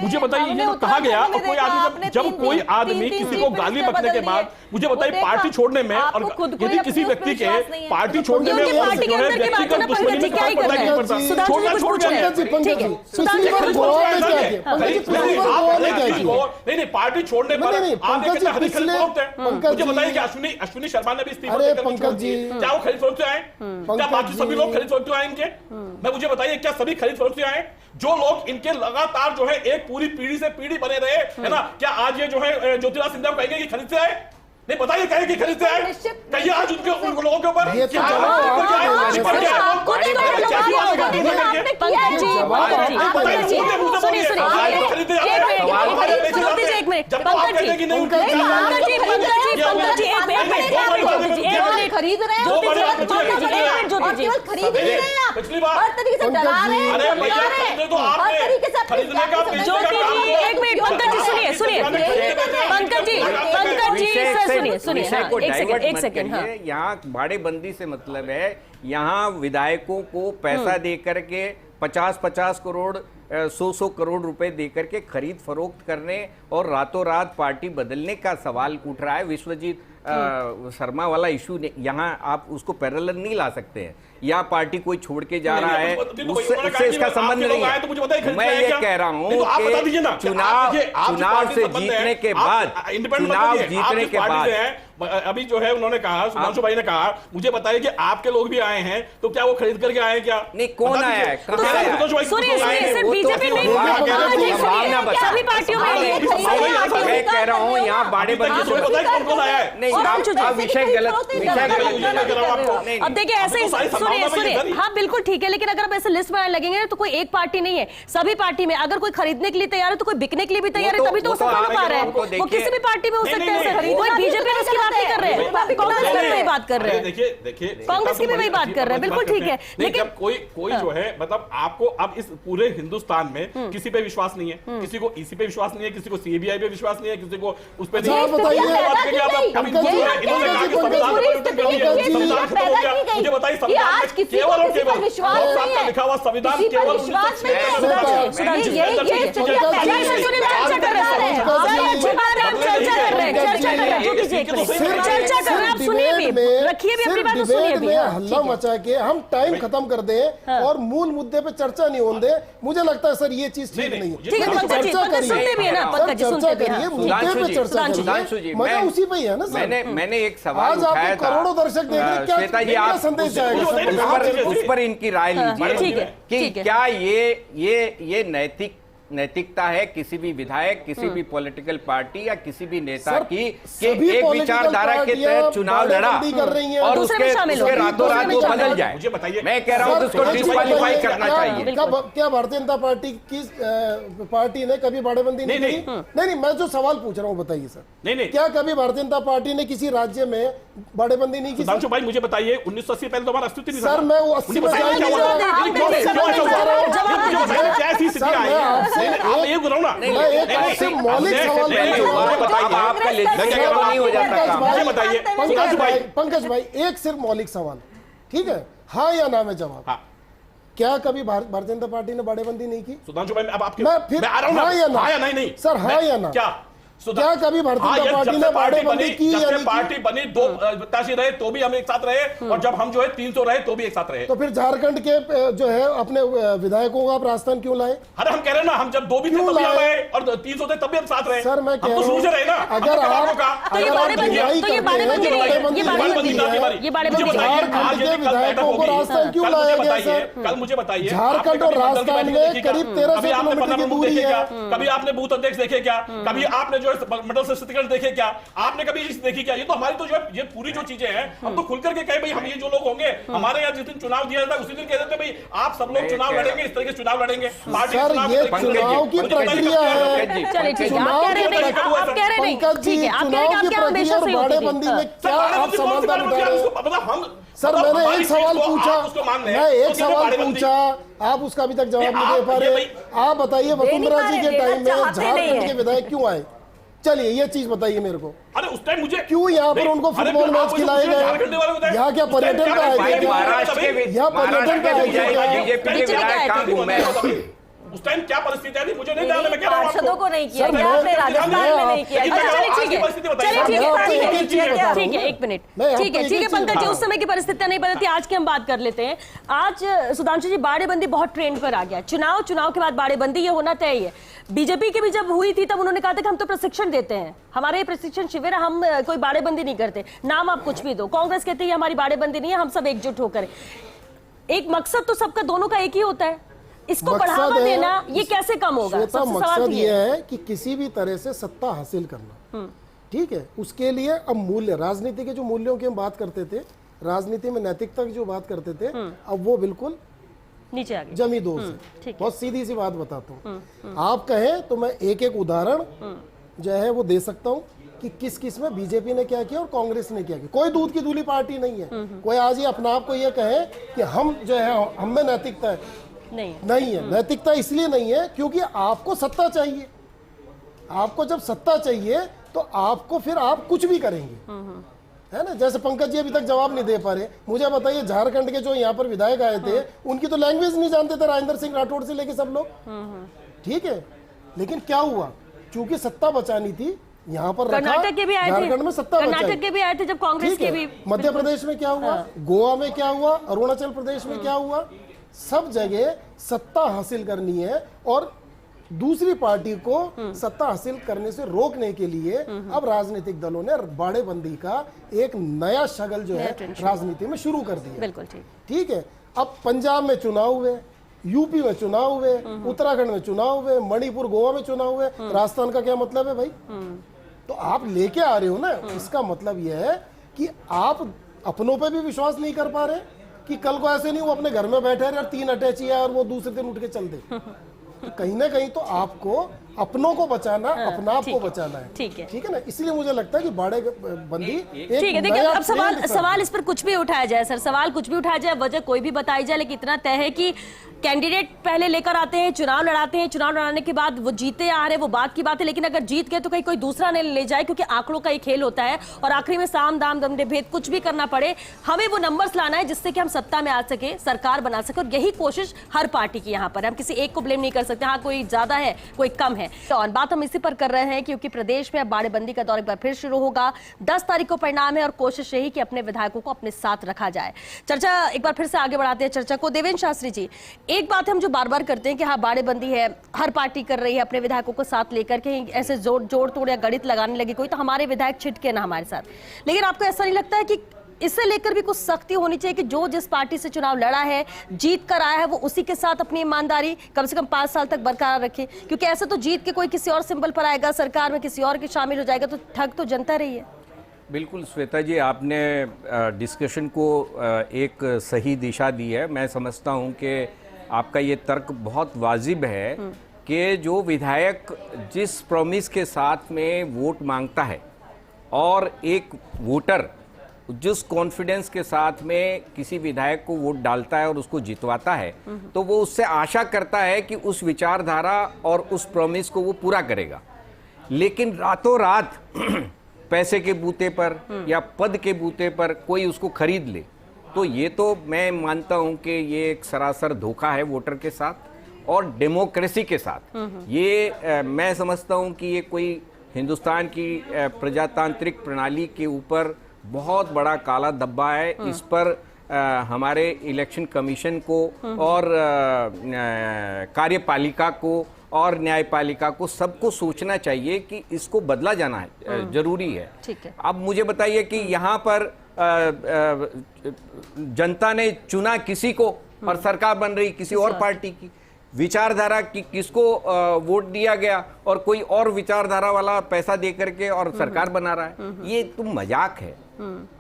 मुझे बताइए। ये तो कहा गया, और कोई आदमी जब कोई आदमी किसी को गाली बकने के बाद, मुझे बताइए पार्टी छोड़ने में, और यदि किसी व्यक्ति के पार्टी छोड़ने में व्यक्तिगत दुश्मनी में क्या पड़ता है, छोड़ना छोड़ नहीं, पार्टी छोड़ने पर आप कितना खरीद फरोख्त है। मुझे बताइए कि अश्विनी शर्मा ने भी इस्तीफा देकर क्या वो खरीद फरोख्त आए, क्या बाकी सभी लोग खरीद फरोख्त आए इनके? मैं मुझे बताइए क्या सभी खरीद फरोख्त आए? जो लोग इनके लगातार जो है एक पूरी पीढ़ी से पीढ़ी बने रहे, है ना, क्या आज ये जो है ज्योतिरादित्य सिंधिया कहेंगे कि खरीद से आए? नहीं, बताइए कहेंगे कि खरीद से आए? कहिए आज उन लोगों के ऊपर खरीद रहे हैं, खरीद रहे हैं, पिछली बार हर तरीके से डरा रहे हैं, हर तरीके से खरीदने का। ज्योति जी एक मिनट, पंकज जी सुनिए, पंकज जी सुनिए, एक सेकंड। यहाँ भाड़ेबंदी से मतलब है, यहाँ विधायकों को पैसा दे करके 50-50 करोड़ 100 करोड़ रुपए देकर के खरीद फरोख्त करने और रातों रात पार्टी बदलने का सवाल उठ रहा है। विश्वजीत शर्मा वाला इशू यहाँ आप उसको पैरेलल नहीं ला सकते हैं, या पार्टी कोई छोड़ के जा रहा है उससे इसका संबंध नहीं है। मैं ये कह रहा हूँ कि चुनाव से जीतने के बाद अभी जो है उन्होंने कहा, सुधांशु भाई ने कहा, मुझे बताइए कि आपके लोग भी आए हैं, तो क्या वो खरीद करके आए क्या? नहीं, कौन आया है? बीजेपी नहीं, सभी पार्टियों में मैं कह रहा हूँ यहाँ बाड़ेबंदी कौन कौन आया है? नहीं, आप विषय गलत अब देखिए ऐसे सुनिए, हाँ बिल्कुल ठीक है, लेकिन अगर आप ऐसे लिस्ट बनाने लगेंगे तो कोई एक पार्टी नहीं है, सभी पार्टी में अगर कोई खरीदने के लिए तैयार है तो कोई बिकने के लिए भी तैयार है, तभी तो सफल हो पा रहा है। वो किसी भी पार्टी में हो सकते हैं, कोई बीजेपी में इसकी बात नहीं कर रहे हैं, कांग्रेस की भी बात कर रहे हैं, देखिए कांग्रेस की भी वही बात कर रहे हैं, बिल्कुल ठीक है। लेकिन कोई जो है, मतलब आपको अब इस पूरे हिंदुस्तान में किसी पे विश्वास नहीं है, किसी को ईसी पे विश्वास नहीं है, किसी को सीबीआई पे विश्वास नहीं है, किसी को उस पे नहीं है। मुझे बताइए केवल और केवल लिखा हुआ संविधान केवल हल्ला मचा के हम टाइम खत्म कर दें और मूल मुद्दे पे चर्चा नहीं होने दें, मुझे लगता है सर ये चीज ठीक नहीं है। चर्चा करिए, मुद्दे पे चर्चा करिए, मजा उसी पे ही है ना सर। मैंने एक सवाल उठाया था, करोड़ों दर्शक देख रहे हैं, श्वेता जी आप उस पर इनकी राय लीजिए कि क्या ये नैतिकता है किसी भी विधायक, किसी भी पॉलिटिकल पार्टी या किसी भी नेता की कि एक विचारधारा के तहत चुनाव लड़ा और उसके रातों रात वो बदल जाए? मुझे बताइए, मैं कह रहा हूं उसको डिस्क्वालीफाई करना चाहिए। क्या भारतीय जनता पार्टी ने कभी बाड़ेबंदी नहीं की? नहीं, मैं जो सवाल पूछ रहा हूँ बताइए सर। नहीं, क्या कभी भारतीय जनता पार्टी ने किसी राज्य में बाड़ेबंदी नहीं की? भाई मुझे बताइए 1980 पहले तो हमारा अस्तित्व नहीं था सर। मैं वो 80 में आप ये बताओ ना, पंकज भाई एक सिर्फ मौलिक सवाल, ठीक है, हाँ या ना में जवाब। हाँ। क्या कभी भारतीय जनता पार्टी ने बाड़ेबंदी नहीं की? सुधांशु भाई अब आपके मैं फिर हाँ या ना, नहीं सर, हाँ या ना, क्या कभी भारतीय जनता पार्टी ने बाड़ेबंदी की या नहीं? पार्टी बनी, 2 प्रत्याशी रहे तो भी हम एक साथ रहे, और जब हम जो है 300 रहे तो भी एक साथ रहे। तो फिर झारखंड के जो है अपने विधायकों को आप राजस्थान क्यों लाए? अरे हम कह रहे हैं ना, हम जब 2 भी थे तब भी रहे और 300 थे तब भी हम साथ रहे। सर मैं कह रहा हूं, रहे ना, अगर आप विधायकों को राजस्थान क्यों लाया गया सर? कल मुझे बताइए, झारखंड और राजस्थान में करीब 1300 किलोमीटर की दूरी है। कभी आपने बूथ अध्यक्ष देखे क्या? कभी आपने जो जो है मंडल सशक्तिकरण देखे क्या, आपने कभी इस देखी क्या? ये तो हमारी तो जो है ये पूरी जो चीजें हैं हम तो खुल करके कहे भाई हम ये जो लोग होंगे हमारे यहाँ जिस दिन चुनाव दिया जाता है उसी दिन कह देते भाई आप सब लोग चुनाव लड़ेंगे, इस तरह के चुनाव लड़ेंगे। पार्टी सर, चुनाव ये लड़ेंगे। चुनाव की प्रक्रिया है। चलिए ठीक है, आप कह रहे नहीं, आप कह रहे नहीं, पंकज जी, ठीक है, आप कह रहे चुनाव हैं की कि आप क्या प्रक्रिया हमेशा और से होती थी। बाड़ेबंदी में क्या आप समानता बिठा रहे हैं? मतलब हम सर, मतलब मैंने हमारी एक सवाल चीज को पूछा, आप उसको मान लें, मैं एक तो क्या सवाल बाड़ेबंदी? पूछा, आप उसका अभी तक जवाब नहीं दे पा ये रहे। भाई- आप बताइए वसुंधरा जी के देना टाइम में चाहते नहीं झारखंड है। के विधायक क्यों आए? चलिए ये चीज बताइए मेरे को, अरे उस टाइम मुझे क्यों यहाँ पर नहीं, उनको अरे फुटबॉल आप मैच मुझे खिलाए पूछिए, झारखंड वाले गए? बताएं। यहाँ क्या उस टाइम पर्यटन क्या का भाई, आयोजन महाराष्ट्र के किया? यहाँ पर्यटन का आयोजन किया? बीजेपी के विधायक कहाँ घूमे? उस टाइम क्या परिस्थिति थी मुझे नहीं जानना, मैं कह रहा हूं पार्षदों आपको। को नहीं किया सर, गया, मैं- आपने राजस्थान में नहीं किया लेकिन गया। अच्छा, चलिए आज ठीक की है, परिस्थिति बताइए। चलिए ठीक है, मैं आपको ठीक एक है, एक चीज बता रहा ठीक है, हूँ। एक मिनट, मैं आपको ठीक है, एक ठीक है एक चीज पंकज जी, बता उस समय की परिस्थितियां नहीं बदलती, आज की हम बात कर लेते हैं। आज सुधांशु जी, बाड़ेबंदी बहुत ट्रेंड पर आ गया, चुनाव के बाद बाड़ेबंदी ये होना तय है। बीजेपी की भी जब हुई थी तब उन्होंने कहा था कि हम तो प्रशिक्षण देते हैं, हमारे ये प्रशिक्षण शिविर, हम कोई बाड़ेबंदी नहीं करते, नाम आप कुछ भी दो। कांग्रेस कहती है हमारी बाड़ेबंदी नहीं है, हम सब एकजुट होकर। एक मकसद तो सबका दोनों का एक ही होता है, इसको मकसद बढ़ावा है- देना ये कैसे कम होगा? श्वेता, सबसे सवाल मकसद ये ये है। है कि किसी भी तरह से सत्ता हासिल करना, ठीक है? उसके लिए अब मूल्य, राजनीति के जो मूल्यों की हम बात करते थे, राजनीति में नैतिकता की जो बात करते थे, अब वो बिल्कुल नीचे आ गए। जमी दोष है। ठीक है। बहुत सीधी सी बात बताता हूँ, आप कहें तो मैं एक एक उदाहरण जो है वो दे सकता हूँ कि किस किस में बीजेपी ने क्या किया और कांग्रेस ने क्या किया। कोई दूध की धूली पार्टी नहीं है, कोई आज ये अपना आप को ये कहे कि हम जो है हम में नैतिकता है, नहीं नहीं है। नैतिकता इसलिए नहीं है क्योंकि आपको सत्ता चाहिए, आपको जब सत्ता चाहिए तो आपको फिर आप कुछ भी करेंगे, है ना? जैसे पंकज जी अभी तक जवाब नहीं दे पा रहे, मुझे बताइए झारखंड के जो यहाँ पर विधायक आए थे उनकी तो लैंग्वेज नहीं जानते थे, राजेंद्र सिंह राठौड़ से लेके सब लोग, ठीक है? लेकिन क्या हुआ, चूंकि सत्ता बचानी थी यहाँ पर रखा, कर्नाटक के भी आए थे, झारखंड में सत्ता कर्नाटक बचाई। के भी आए थे जब कांग्रेस ठीक के है। भी। मध्य प्रदेश में क्या हुआ, गोवा में क्या हुआ, अरुणाचल प्रदेश में क्या हुआ, सब जगह सत्ता हासिल करनी है और दूसरी पार्टी को सत्ता हासिल करने से रोकने के लिए अब राजनीतिक दलों ने बाड़ेबंदी का एक नया शगल जो है राजनीति में शुरू कर दिया। बिल्कुल ठीक। ठीक है। अब पंजाब में चुनाव हुए, यूपी में चुनाव हुए, उत्तराखंड में चुनाव हुए, मणिपुर गोवा में चुनाव हुए, राजस्थान का क्या मतलब है भाई? तो आप लेके आ रहे हो ना, इसका मतलब यह है कि आप अपनों पे भी विश्वास नहीं कर पा रहे कि कल को ऐसे नहीं वो अपने घर में बैठे रहे और 3 अटैची है और वो दूसरे दिन उठ के चल दे। तो कहीं ना कहीं तो आपको अपनों को बचाना, अपना आप को बचाना है। ठीक है। ठीक है ना? इसलिए मुझे लगता है कि बाड़ेबंदी ठीक है, एक देखिए नया अब ट्रेंड सवाल इस पर कुछ भी उठाया जाए सर, सवाल कुछ भी उठाया जाए, वजह कोई भी बताई जाए, लेकिन इतना तय है कि कैंडिडेट पहले लेकर आते हैं, चुनाव लड़ाते हैं, चुनाव लड़ाने के बाद वो जीते आ रहे, वो बात की बात है, लेकिन अगर जीत गए तो कहीं कोई दूसरा नहीं ले जाए, क्योंकि आंकड़ों का एक खेल होता है और आखिरी में साम दाम दंडे भेद कुछ भी करना पड़े, हमें वो नंबर्स लाना है जिससे कि हम सत्ता में आ सके, सरकार बना सके, और यही कोशिश हर पार्टी की यहाँ पर। हम किसी एक को ब्लेम नहीं कर सकते, हाँ कोई ज्यादा है कोई कम है। तो और बात हम इसी पर कर रहे हैं क्योंकि प्रदेश में अब बाड़ेबंदी का दौर एक बार फिर शुरू होगा। 10 तारीख को परिणाम है और कोशिश यही कि अपने विधायकों को अपने साथ रखा जाए। चर्चा एक बार फिर से आगे बढ़ाते हैं चर्चा को। देवेंद्र शास्त्री जी, एक बात हम जो बार बार करते हैं कि हाँ बाड़ेबंदी है, हर पार्टी कर रही है अपने विधायकों को साथ लेकर के, ऐसे जोड़ तोड़ या गणित लगाने लगे कोई तो हमारे विधायक छिटके ना हमारे साथ, लेकिन आपको ऐसा नहीं लगता है कि इससे लेकर भी कुछ सख्ती होनी चाहिए कि जो जिस पार्टी से चुनाव लड़ा है, जीत कर आया है, वो उसी के साथ अपनी ईमानदारी कम से कम 5 साल तक बरकरार रखे? क्योंकि ऐसे तो जीत के कोई किसी और सिंबल पर आएगा, सरकार में किसी और के शामिल हो जाएगा, तो ठग तो जनता रही है। बिल्कुल श्वेता जी, आपने डिस्कशन को एक सही दिशा दी है। मैं समझता हूं कि आपका ये तर्क बहुत वाजिब है कि जो विधायक जिस प्रॉमिस के साथ में वोट मांगता है और एक वोटर जिस कॉन्फिडेंस के साथ में किसी विधायक को वोट डालता है और उसको जितवाता है, तो वो उससे आशा करता है कि उस विचारधारा और उस प्रॉमिस को वो पूरा करेगा। लेकिन रातों रात पैसे के बूते पर या पद के बूते पर कोई उसको खरीद ले, तो ये तो मैं मानता हूं कि ये एक सरासर धोखा है वोटर के साथ और डेमोक्रेसी के साथ। ये मैं समझता हूं कि ये कोई हिंदुस्तान की प्रजातांत्रिक प्रणाली के ऊपर बहुत बड़ा काला धब्बा है। इस पर हमारे इलेक्शन कमीशन को और कार्यपालिका को और न्यायपालिका को सबको सोचना चाहिए कि इसको बदला जाना है, जरूरी है। ठीक है। अब मुझे बताइए कि यहाँ पर जनता ने चुना किसी को और सरकार बन रही किसी और पार्टी की, विचारधारा की किसको वोट दिया गया और कोई और विचारधारा वाला पैसा दे करके और सरकार बना रहा है। ये तो मजाक है।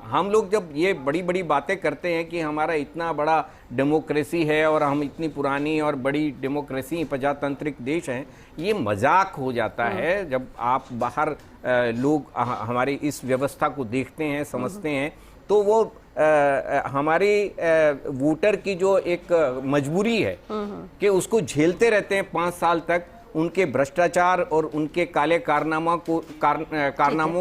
हम लोग जब ये बड़ी बड़ी बातें करते हैं कि हमारा इतना बड़ा डेमोक्रेसी है और हम इतनी पुरानी और बड़ी डेमोक्रेसी प्रजातांत्रिक देश हैं, ये मजाक हो जाता है जब आप बाहर लोग हमारी इस व्यवस्था को देखते हैं, समझते हैं, तो वो हमारी वोटर की जो एक मजबूरी है कि उसको झेलते रहते हैं 5 साल तक, उनके भ्रष्टाचार और उनके काले कारनामों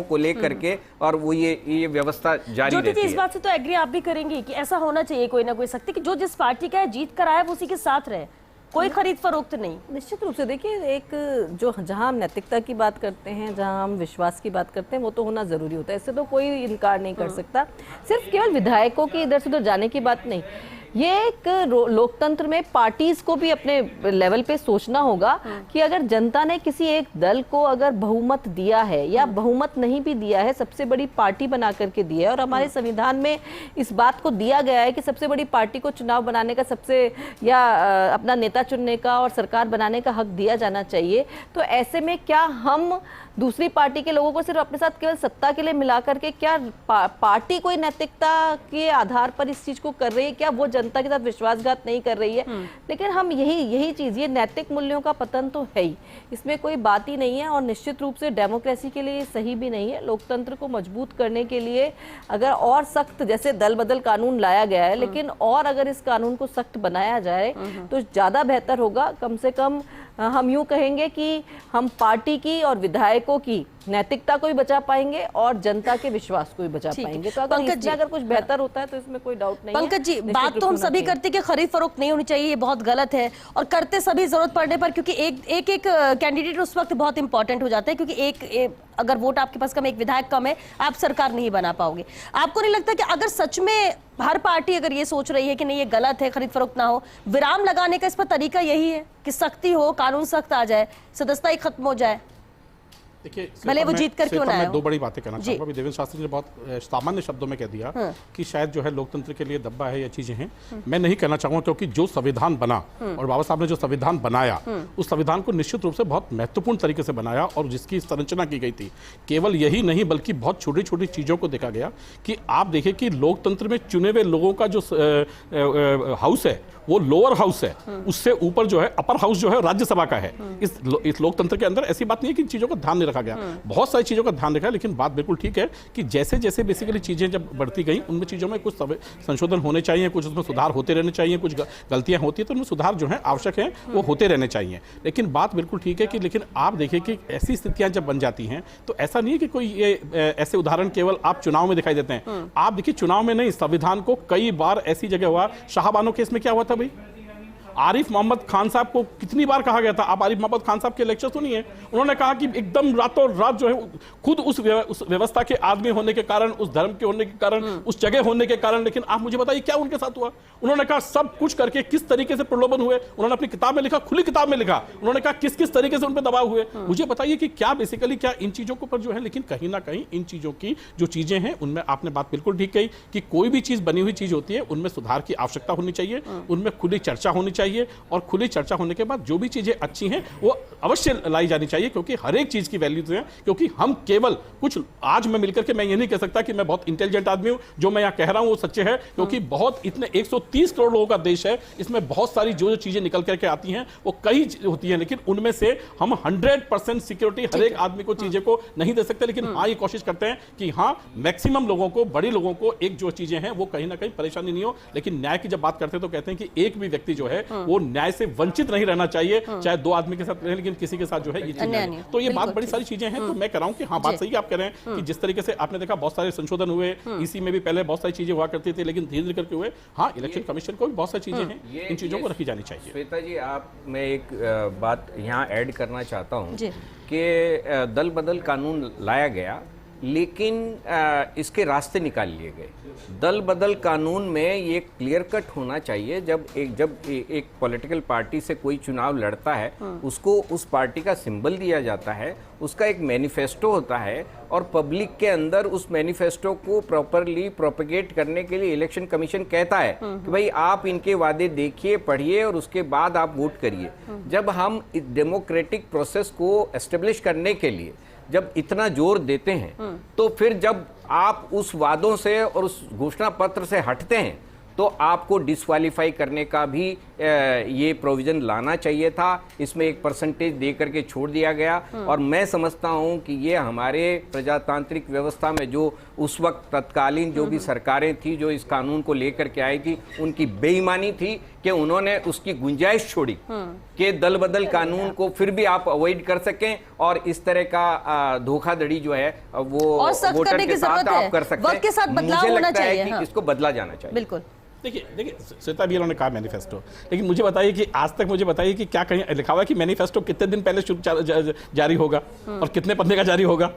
को लेकर के, और वो ये व्यवस्था जारी रहती है। इस बात से तो एग्री आप भी करेंगे कि ऐसा होना चाहिए कोई ना कोई शक्ति कि जो जिस पार्टी का है जीत कर आया वो उसी के साथ रहे, कोई खरीद फरोख्त नहीं। निश्चित रूप से देखिए, एक जो जहां हम नैतिकता की बात करते हैं, जहां हम विश्वास की बात करते हैं, वो तो होना जरूरी होता है, इससे तो कोई इनकार नहीं कर सकता। सिर्फ केवल विधायकों की इधर से उधर जाने की बात नहीं, ये एक लोकतंत्र में पार्टीज को भी अपने लेवल पे सोचना होगा कि अगर जनता ने किसी एक दल को अगर बहुमत दिया है या बहुमत नहीं भी दिया है, सबसे बड़ी पार्टी बना करके दिया है, और हमारे संविधान में इस बात को दिया गया है कि सबसे बड़ी पार्टी को चुनाव बनाने का सबसे या अपना नेता चुनने का और सरकार बनाने का हक दिया जाना चाहिए। तो ऐसे में क्या हम दूसरी पार्टी के लोगों को सिर्फ अपने साथ केवल सत्ता के लिए मिला करके, क्या पार्टी कोई नैतिकता के आधार पर इस चीज को कर रही है? क्या वो जनता के साथ विश्वासघात नहीं कर रही है? लेकिन हम यही चीज, ये नैतिक मूल्यों का पतन तो है ही, इसमें कोई बात ही नहीं है, और निश्चित रूप से डेमोक्रेसी के लिए सही भी नहीं है। लोकतंत्र को मजबूत करने के लिए अगर और सख्त, जैसे दल बदल कानून लाया गया है, लेकिन और अगर इस कानून को सख्त बनाया जाए तो ज्यादा बेहतर होगा। कम से कम हम यूं कहेंगे कि हम पार्टी की और विधायकों की नैतिकता को भी बचा पाएंगे और जनता के विश्वास को भी बचा पाएंगे। तो अगर कुछ बेहतर होता है तो इसमें कोई डाउट नहीं है। पंकज जी, बात तो हम सभी करते कि खरीद फरोख्त नहीं होनी चाहिए, ये बहुत गलत है, और करते सभी जरूरत पड़ने पर, क्योंकि एक कैंडिडेट उस वक्त बहुत इंपॉर्टेंट हो जाता है, क्योंकि अगर वोट आपके पास कम, एक विधायक कम है, आप सरकार नहीं बना पाओगे। आपको नहीं लगता कि अगर सच में हर पार्टी अगर ये सोच रही है कि नहीं ये गलत है, खरीद फरोख्त ना हो, विराम लगाने का इस पर तरीका यही है कि सख्ती हो, कानून सख्त आ जाए, सदस्यता ही खत्म हो जाए? देखिए, भले वो जीत कर क्यों ना आए हो। 2 बड़ी बातें कहना चाहूंगा। अभी देवेंद्र शास्त्री ने बहुत सामान्य शब्दों में कह दिया कि शायद जो है लोकतंत्र के लिए दब्बा है या चीजें हैं। मैं नहीं कहना चाहूंगा, क्योंकि जो संविधान बना और बाबा साहब ने जो संविधान बनाया, उस संविधान को निश्चित रूप से बहुत महत्वपूर्ण तरीके से बनाया, और जिसकी संरचना की गई थी, केवल यही नहीं बल्कि बहुत छोटी छोटी चीजों को देखा गया। कि आप देखिए कि लोकतंत्र में चुने हुए लोगों का जो हाउस है वो लोअर हाउस है, उससे ऊपर जो है अपर हाउस जो है राज्यसभा का है। इस लोकतंत्र के अंदर ऐसी बात नहीं है कि चीजों का ध्यान नहीं रखा गया, बहुत सारी चीजों का ध्यान रखा है। लेकिन बात बिल्कुल ठीक है कि जैसे जैसे बेसिकली चीजें जब बढ़ती गई, उनमें चीजों में कुछ संशोधन होने चाहिए, कुछ उसमें सुधार होते रहने चाहिए, कुछ गलतियां होती है तो उनमें सुधार जो है आवश्यक है, वो होते रहने चाहिए। लेकिन बात बिल्कुल ठीक है कि लेकिन आप देखिए कि ऐसी स्थितियां जब बन जाती हैं तो ऐसा नहीं है कि कोई ये ऐसे उदाहरण केवल आप चुनाव में दिखाई देते हैं। आप देखिए, चुनाव में नहीं, संविधान को कई बार ऐसी जगह हुआ, शाहबानो केस में क्या हुआ था भाई, आरिफ मोहम्मद खान साहब को कितनी बार कहा गया था, आप आरिफ मोहम्मद खान साहब के लेक्चर सुनिए, उन्होंने कहा कि एकदम रातों रात जो है खुद उस व्यवस्था के आदमी होने के कारण, उस धर्म के होने के कारण, उस जगह होने के कारण, लेकिन आप मुझे बताइए क्या उनके साथ हुआ। उन्होंने कहा सब कुछ करके किस तरीके से प्रलोभन हुए, उन्होंने अपनी किताब में लिखा, खुली किताब में लिखा, उन्होंने कहा किस किस तरीके से उन पर दबाव हुए। मुझे बताइए कि क्या बेसिकली क्या इन चीजों के ऊपर जो है, लेकिन कहीं ना कहीं इन चीजों की जो चीजें हैं उनमें आपने बात बिल्कुल ठीक कही कि कोई भी चीज बनी हुई चीज होती है, उनमें सुधार की आवश्यकता होनी चाहिए, उनमें खुली चर्चा होनी चाहिए, और खुली चर्चा होने के बाद जो भी चीजें अच्छी हैं वो अवश्य लाई जानी चाहिए, क्योंकि हर एक चीज की वैल्यूज है। क्योंकि हम केवल कुछ, आज मैं मिलकर के मैं ये नहीं कह सकता कि मैं बहुत इंटेलिजेंट आदमी हूं, जो मैं यहां कह रहा हूं वो सच्चे है, क्योंकि बहुत इतने 130 करोड़ लोगों का देश है, इसमें बहुत सारी जो चीजें निकल करके आती हैं वो कई होती हैं, लेकिन उनमें से हम 100% सिक्योरिटी हर एक आदमी को चीजें को नहीं दे सकते। लेकिन हाँ, ये कोशिश करते हैं कि हाँ, मैक्सिमम लोगों को, बड़ी लोगों को एक जो चीजें हैं वो कहीं ना कहीं परेशानी नहीं हो। लेकिन न्याय की जब बात करते हैं तो कहते हैं कि एक भी व्यक्ति जो है वो न्याय से वंचित नहीं रहना चाहिए, चाहे 2 आदमी के साथ रहे, लेकिन किसी के साथ जो है ये चीज नहीं। तो ये बात बड़ी सारी चीजें हैं। तो मैं कह रहा हूं कि हाँ, बात सही आप कह रहे हैं कि जिस तरीके से आपने देखा बहुत सारे संशोधन हुए, इसी में भी पहले बहुत सारी चीजें हुआ करती थी, लेकिन धीरे धीरे करके हुए। हाँ, इलेक्शन कमीशन को भी बहुत सारी चीजें हैं, इन चीजों को रखी जानी चाहिए। श्वेता जी, आप, मैं एक बात यहाँ ऐड करना चाहता हूँ कि दल बदल कानून लाया गया, लेकिन इसके रास्ते निकाल लिए गए। दल बदल कानून में ये क्लियर कट होना चाहिए, जब एक पॉलिटिकल पार्टी से कोई चुनाव लड़ता है उसको उस पार्टी का सिंबल दिया जाता है, उसका एक मैनिफेस्टो होता है और पब्लिक के अंदर उस मैनिफेस्टो को प्रॉपरली प्रोपेगेट करने के लिए इलेक्शन कमीशन कहता है कि भाई आप इनके वादे देखिए, पढ़िए और उसके बाद आप वोट करिए। जब हम डेमोक्रेटिक प्रोसेस को एस्टेब्लिश करने के लिए जब इतना जोर देते हैं, तो फिर जब आप उस वादों से और उस घोषणा पत्र से हटते हैं तो आपको डिस्क्वालीफाई करने का भी ये प्रोविजन लाना चाहिए था। इसमें एक परसेंटेज दे करके छोड़ दिया गया और मैं समझता हूं कि ये हमारे प्रजातांत्रिक व्यवस्था में जो उस वक्त तत्कालीन जो भी सरकारें थी जो इस कानून को लेकर के आई थी, उनकी बेईमानी थी कि उन्होंने उसकी गुंजाइश छोड़ी कि दल बदल कानून को फिर भी आप अवॉइड कर सकें और इस तरह का धोखाधड़ी जो है वो वोटर के साथ आप कर सकते हैं। मुझे लगता है कि इसको बदला जाना चाहिए। बिल्कुल। देखिए श्वेता भी उन्होंने कहा मैनिफेस्टो, लेकिन मुझे बताइए कि आज तक मुझे बताइए कि क्या कहीं लिखा हुआ है कि मैनिफेस्टो कितने दिन पहले जारी होगा और कितने पन्ने का जारी होगा?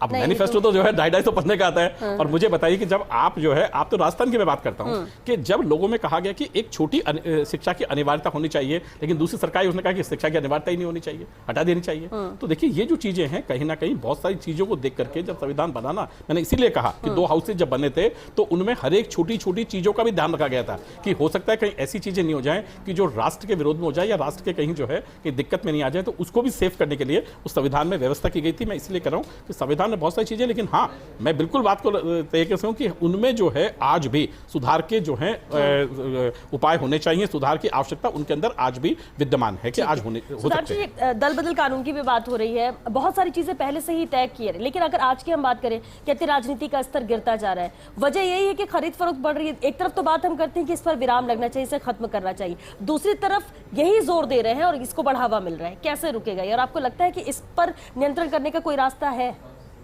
अब मैनिफेस्टो तो जो है 250 पन्ने का आता है। और मुझे बताइए कि जब आप जो है, आप तो राजस्थान की मैं बात करता हूं कि जब लोगों में कहा गया कि एक छोटी शिक्षा की अनिवार्यता होनी चाहिए, लेकिन दूसरी सरकार उसने कहा कि शिक्षा की अनिवार्यता ही नहीं होनी चाहिए, हटा देनी चाहिए। तो देखिए ये जो चीजें हैं कहीं ना कहीं बहुत सारी चीजों को देख करके जब संविधान बनाना, मैंने इसीलिए कहा कि 2 हाउसेज जब बने थे तो उनमें हर एक छोटी छोटी चीजों का भी ध्यान रखा गया था कि हो सकता है कहीं ऐसी चीजें नहीं हो जाए कि जो राष्ट्र के विरोध में हो जाए या राष्ट्र के कहीं जो है कि दिक्कत में नहीं आ जाए, तो उसको भी सेव करने के लिए उस संविधान में व्यवस्था की गई थी। मैं इसलिए कर रहा हूं कि संविधान में बहुत सारी चीजें, लेकिन हाँ मैं बिल्कुल बात को तरीके से हूं कि उनमें जो है आज भी सुधार के जो है उपाय होने चाहिए, सुधार की आवश्यकता उनके अंदर आज भी विद्यमान है कि आज हो सकते हैं। दल बदल कानून की भी बात हो रही है, बहुत सारी चीजें पहले से ही तय की है, लेकिन अगर आज की हम बात करें, कहते राजनीति का स्तर गिरता जा रहा है। वजह यही है कि खरीद फरोख्त बढ़ रही है। एक तरफ तो बात हम करते हैं कि इस पर विराम लगना चाहिए, इसे खत्म करना चाहिए, दूसरी तरफ यही जोर दे रहे हैं और इसको बढ़ावा मिल रहा है। कैसे रुकेगा ये? और आपको लगता है कि इस पर नियंत्रण करने का कोई रास्ता है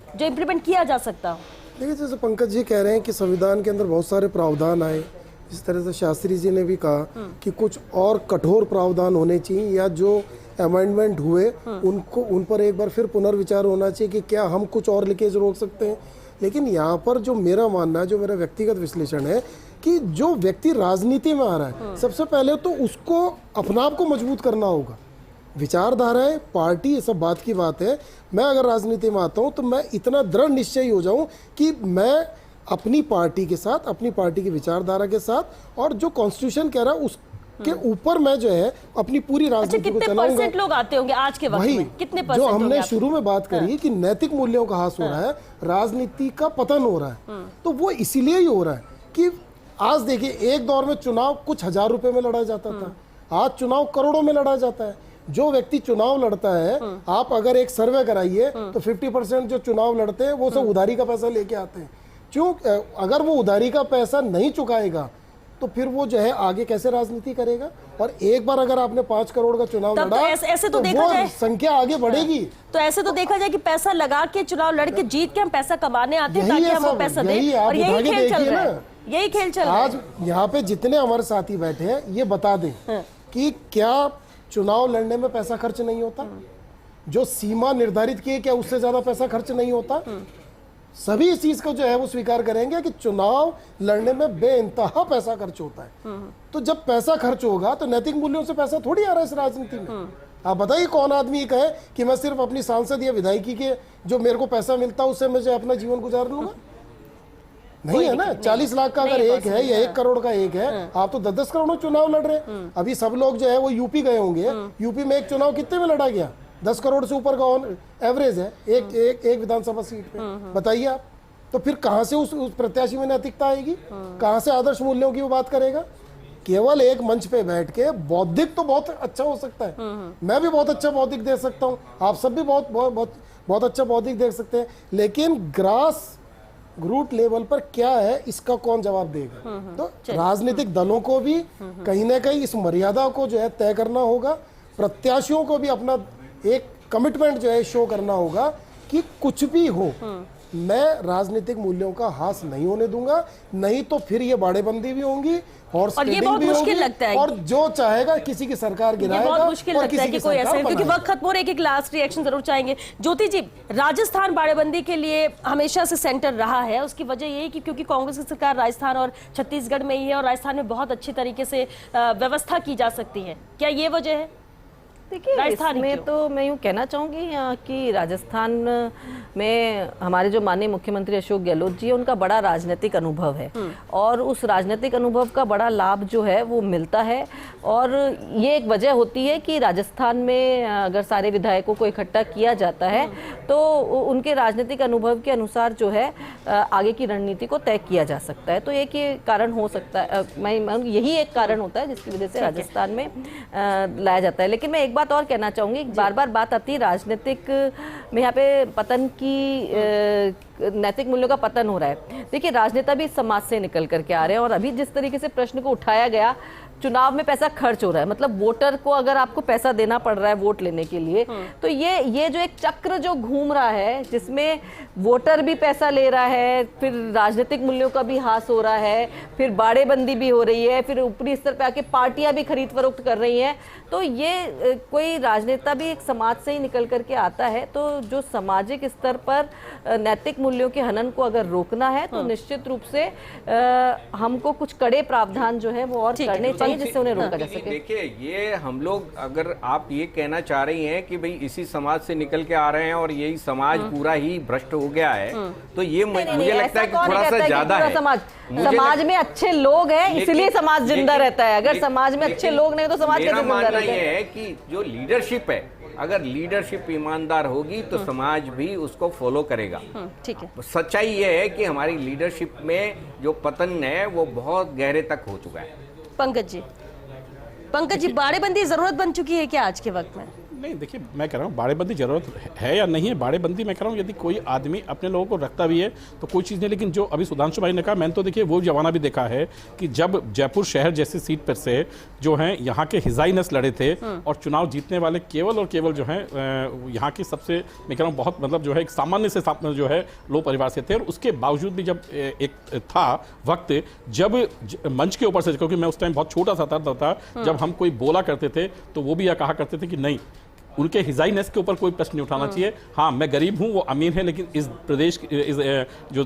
जो इंप्लीमेंट किया जा सकता हो? देखिए, जैसे पंकज जी कह रहे हैं कि संविधान के अंदर बहुत सारे प्रावधान आए, इस तरह से शास्त्री जी ने भी कहा कि कुछ और कठोर प्रावधान होने चाहिए या जो अमेंडमेंट हुए उनको उन पर एक बार फिर पुनर्विचार होना चाहिए कि क्या हम कुछ और लीकेज रोक सकते हैं। लेकिन यहाँ पर जो मेरा मानना है, जो मेरा व्यक्तिगत विश्लेषण है कि जो व्यक्ति राजनीति में आ रहा है, सबसे पहले तो उसको अपना आप को मजबूत करना होगा। विचारधाराएं, पार्टी, ये सब बात की बात है। मैं अगर राजनीति में आता हूं तो मैं इतना दृढ़ निश्चयी हो जाऊं कि मैं अपनी पार्टी के साथ, अपनी पार्टी की विचारधारा के साथ और जो कॉन्स्टिट्यूशन कह रहा है उसके ऊपर मैं जो है अपनी पूरी राजनीति को चलाऊंगा। कितने % लोग आते होंगे आज के वक्त में? कितने % जो हमने शुरू में बात करी कि नैतिक मूल्यों का ह्रास हो रहा है, राजनीति का पतन हो रहा है, तो वो इसीलिए ही हो रहा है कि आज देखिए, एक दौर में चुनाव कुछ हजार रुपए में लड़ा जाता था, आज चुनाव करोड़ों में लड़ा जाता है। जो व्यक्ति चुनाव लड़ता है, आप अगर एक सर्वे कराइए तो 50% जो चुनाव लड़ते हैं वो सब उधारी का पैसा लेके आते हैं। क्यों? अगर वो उधारी का पैसा नहीं चुकाएगा तो फिर वो जो है आगे कैसे राजनीति करेगा? और एक बार अगर आपने 5 करोड़ का चुनाव लड़ा, ऐसे तो देखा जाए, संख्या आगे बढ़ेगी। तो ऐसे तो देखा जाए कि पैसा लगा के चुनाव लड़के जीत के हम पैसा कमाने आते हैं ताकि हम वो पैसा दें, और यही खेल चल रहा है। यही खेल चल रहा है। आज यहाँ पे जितने हमारे साथी बैठे हैं, ये बता दें कि क्या चुनाव लड़ने में पैसा खर्च नहीं होता? जो सीमा निर्धारित की है, क्या उससे ज्यादा पैसा खर्च नहीं होता? सभी इस चीज को जो है वो स्वीकार करेंगे कि चुनाव लड़ने में बेइंतहा पैसा खर्च होता है। तो जब पैसा खर्च होगा तो नैतिक मूल्यों से पैसा थोड़ी आ रहा है इस राजनीति में। आप बताइए कौन आदमी कहे कि मैं सिर्फ अपनी सांसद या विधायकी के जो मेरे को पैसा मिलता है उससे मैं अपना जीवन गुजार लूंगा? नहीं है ना। 40 लाख का अगर एक है या 1 करोड़ का एक है, आप तो 10-10 करोड़ में चुनाव लड़ रहे हैं। अभी सब लोग जो है वो यूपी गए होंगे, यूपी में एक चुनाव कितने में लड़ा गया? 10 करोड़ से ऊपर का एवरेज है एक विधानसभा सीट पे। बताइए आप, तो फिर कहां से उस प्रत्याशी में नैतिकता आएगी? कहां से आदर्श मूल्यों की वो बात करेगा? केवल एक मंच पे बैठ के बौद्धिक तो बहुत अच्छा हो सकता है, मैं भी बहुत अच्छा बौद्धिक दे सकता हूँ, आप सब भी बहुत अच्छा बौद्धिक दे सकते हैं, लेकिन ग्रास रूट लेवल पर क्या है इसका कौन जवाब देगा? तो राजनीतिक दलों को भी कहीं ना कहीं इस मर्यादा को जो है तय करना होगा। प्रत्याशियों को भी अपना एक कमिटमेंट जो है शो करना होगा कि कुछ भी हो, मैं राजनीतिक मूल्यों का ह्रास नहीं होने दूंगा, नहीं तो फिर ये बाड़ेबंदी भी होंगी और ये बहुत मुश्किल लगता है, और जो चाहेगा किसी की सरकार गिराएगा। ये बहुत मुश्किल लगता है कि कोई ऐसे, क्योंकि वक्त खत्म हो रहा है। एक लास्ट रिएक्शन जरूर चाहेंगे ज्योति जी। राजस्थान बाड़ेबंदी के लिए हमेशा से सेंटर रहा है, उसकी वजह ये है कि क्योंकि कांग्रेस की सरकार राजस्थान और छत्तीसगढ़ में ही है और राजस्थान में बहुत अच्छी तरीके से व्यवस्था की जा सकती है, क्या ये वजह है? देखिए, इसमें तो मैं यूँ कहना चाहूँगी कि राजस्थान में हमारे जो माननीय मुख्यमंत्री अशोक गहलोत जी है, उनका बड़ा राजनीतिक अनुभव है और उस राजनीतिक अनुभव का बड़ा लाभ जो है वो मिलता है। और ये एक वजह होती है कि राजस्थान में अगर सारे विधायकों को इकट्ठा किया जाता है तो उनके राजनीतिक अनुभव के अनुसार जो है आगे की रणनीति को तय किया जा सकता है। तो एक ये कारण हो सकता है, मैं यही एक कारण होता है जिसकी वजह से राजस्थान में लाया जाता है। लेकिन मैं एक बात और कहना चाहूंगी, बार बार बात आती है राजनीतिक में, यहाँ पे पतन की नैतिक मूल्यों का पतन हो रहा है। देखिए, राजनेता भी समाज से निकल करके आ रहे हैं और अभी जिस तरीके से प्रश्न को उठाया गया, चुनाव में पैसा खर्च हो रहा है, मतलब वोटर को अगर आपको पैसा देना पड़ रहा है वोट लेने के लिए, तो ये जो एक चक्र जो घूम रहा है जिसमें वोटर भी पैसा ले रहा है, फिर राजनीतिक मूल्यों का भी ह्रास हो रहा है, फिर बाड़ेबंदी भी हो रही है, फिर ऊपरी स्तर पे आके पार्टियां भी खरीद फरोख्त कर रही हैं, तो ये कोई राजनेता भी एक समाज से ही निकल करके आता है। तो जो सामाजिक स्तर पर नैतिक मूल्यों के हनन को अगर रोकना है तो निश्चित रूप से हमको कुछ कड़े प्रावधान जो है वो और करने चाहिए जिससे उन्हें रोका जा सके। देखिए, ये हम लोग, अगर आप ये कहना चाह रही हैं कि भाई इसी समाज से निकल के आ रहे हैं और यही समाज पूरा ही भ्रष्ट हो गया है, तो ये मुझे लगता है कि थोड़ा सा ज्यादा है। समाज में अच्छे लोग हैं इसलिए समाज जिंदा रहता है, अगर समाज में अच्छे लोग नहीं तो समाज कैसे जिंदा रहता है? ये है कि जो लीडरशिप है, अगर लीडरशिप ईमानदार होगी तो समाज भी उसको फॉलो करेगा। ठीक है, सच्चाई ये है कि हमारी लीडरशिप में जो पतन है वो बहुत गहरे तक हो चुका है। पंकज जी, बाड़ेबंदी जरूरत बन चुकी है क्या आज के वक्त में? नहीं, देखिए, मैं कह रहा हूँ बाड़ेबंदी जरूरत है या नहीं है। बाड़ेबंदी मैं कह रहा हूँ यदि कोई आदमी अपने लोगों को रखता भी है तो कोई चीज़ नहीं। लेकिन जो अभी सुधांशु भाई ने कहा, मैंने तो देखिए वो जमाना भी देखा है कि जब जयपुर शहर जैसी सीट पर से जो है यहाँ के हिजाइनस लड़े थे और चुनाव जीतने वाले केवल और केवल जो है यहाँ की सबसे, मैं कह रहा हूँ बहुत, मतलब जो है एक सामान्य से जो है लो परिवार से थे। और उसके बावजूद भी जब एक था वक्त जब मंच के ऊपर से, क्योंकि मैं उस टाइम बहुत छोटा सा था, जब हम कोई बोला करते थे तो वो भी यह कहा करते थे कि नहीं, उनके हिजाइनेस के ऊपर कोई प्रश्न नहीं उठाना चाहिए। हाँ, मैं गरीब हूँ, वो अमीर है, लेकिन इस प्रदेश इस जो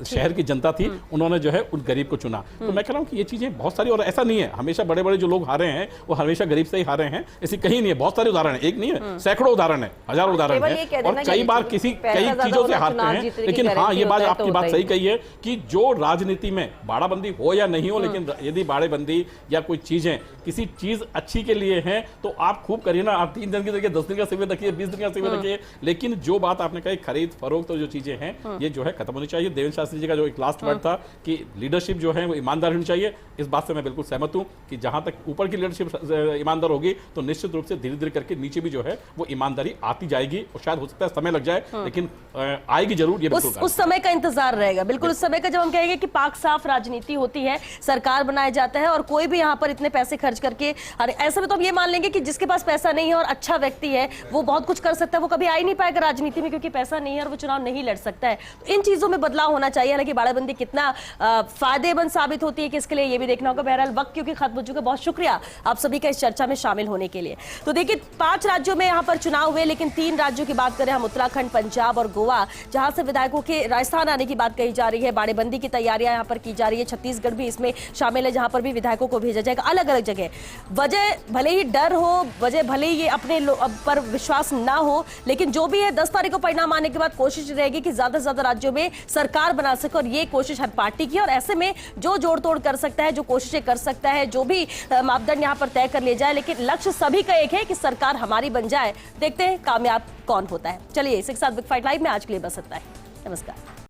शहर की जनता थी उन्होंने जो है उन गरीब को चुना। तो मैं कह रहा हूँ कि ये चीज़ें बहुत सारी, और ऐसा नहीं है हमेशा बड़े बड़े जो लोग हारे हैं वो हमेशा गरीब से ही हारे हैं, ऐसी कहीं नहीं है। बहुत सारे उदाहरण है, एक नहीं है, सैकड़ों उदाहरण है, हज़ारों उदाहरण है, और कई बार कई चीज़ों से हारते हैं। लेकिन हाँ, ये बात आपकी बात सही कही है कि जो राजनीति में बाड़ाबंदी हो या नहीं हो, लेकिन यदि बाड़ेबंदी या कोई चीज़ें किसी चीज़ अच्छी के लिए हैं तो आप खूब करिए ना। आप 3 दिन की जगह 10 दिन का शिविर रखिए, 20 दिन का शिविर रखिए, लेकिन जो बात आपने कही खरीद फरोख्त तो जो चीजें हैं ये जो है खत्म होनी चाहिए। देवेंद्र शास्त्री जी का जो एक लास्ट वर्ड था कि लीडरशिप जो है वो ईमानदार होनी चाहिए, इस बात से मैं बिल्कुल सहमत हूं कि जहां तक ऊपर की लीडरशिप ईमानदार होगी तो निश्चित रूप से धीरे धीरे करके नीचे भी जो है वो ईमानदारी आती जाएगी। और शायद हो सकता है समय लग जाए, लेकिन आएगी जरूर। ये उस समय का इंतजार रहेगा, बिल्कुल उस समय का, जब हम कहेंगे कि पाक साफ राजनीति होती है, सरकार बनाया जाता है और कोई भी यहाँ पर इतने पैसे खर्च करके, ऐसे में तो हम ये मान लेंगे कि जिसके पास पैसा नहीं है और अच्छा व्यक्ति है वो बहुत कुछ कर सकता है, वो कभी आ ही नहीं पाएगा राजनीति में क्योंकि पैसा नहीं है और वो चुनाव नहीं लड़ सकता है। तो इन चीजों में बदलाव होना चाहिए। हालांकि बाड़ेबंदी कितना फायदेमंद साबित होती है कि इसके लिए ये भी देखना होगा। बहरहाल वक्त क्योंकि खत्म हो चुका है, बहुत शुक्रिया आप सभी का इस चर्चा में शामिल होने के लिए। तो देखिए, 5 राज्यों में यहाँ पर चुनाव हुए, लेकिन 3 राज्यों की बात करें हम, उत्तराखंड, पंजाब और गोवा, जहां से विधायकों के राजस्थान आने की बात कही जा रही है। बाड़ेबंदी की तैयारियां यहाँ पर की जा रही है। छत्तीसगढ़ भी इसमें शामिल है, जहां पर भी विधायकों को भेजा जाएगा अलग अलग जगह। वजह भले ही डर हो, वजह भले ही ये अपने पर विश्वास ना हो, लेकिन जो भी है 10 तारीख को परिणाम आने के बाद कोशिश रहेगी कि ज्यादा से ज्यादा राज्यों में सरकार बना सके, और ये कोशिश हर पार्टी की। और ऐसे में जो जोड़ तोड़ कर सकता है, जो कोशिशें कर सकता है, जो भी मापदंड यहाँ पर तय कर लिए जाए, लेकिन लक्ष्य सभी का एक है कि सरकार हमारी बन जाए। देखते हैं कामयाब कौन होता है। चलिए, इसी के साथ बिग फाइट लाइव में आज के लिए बस इतना है। नमस्कार।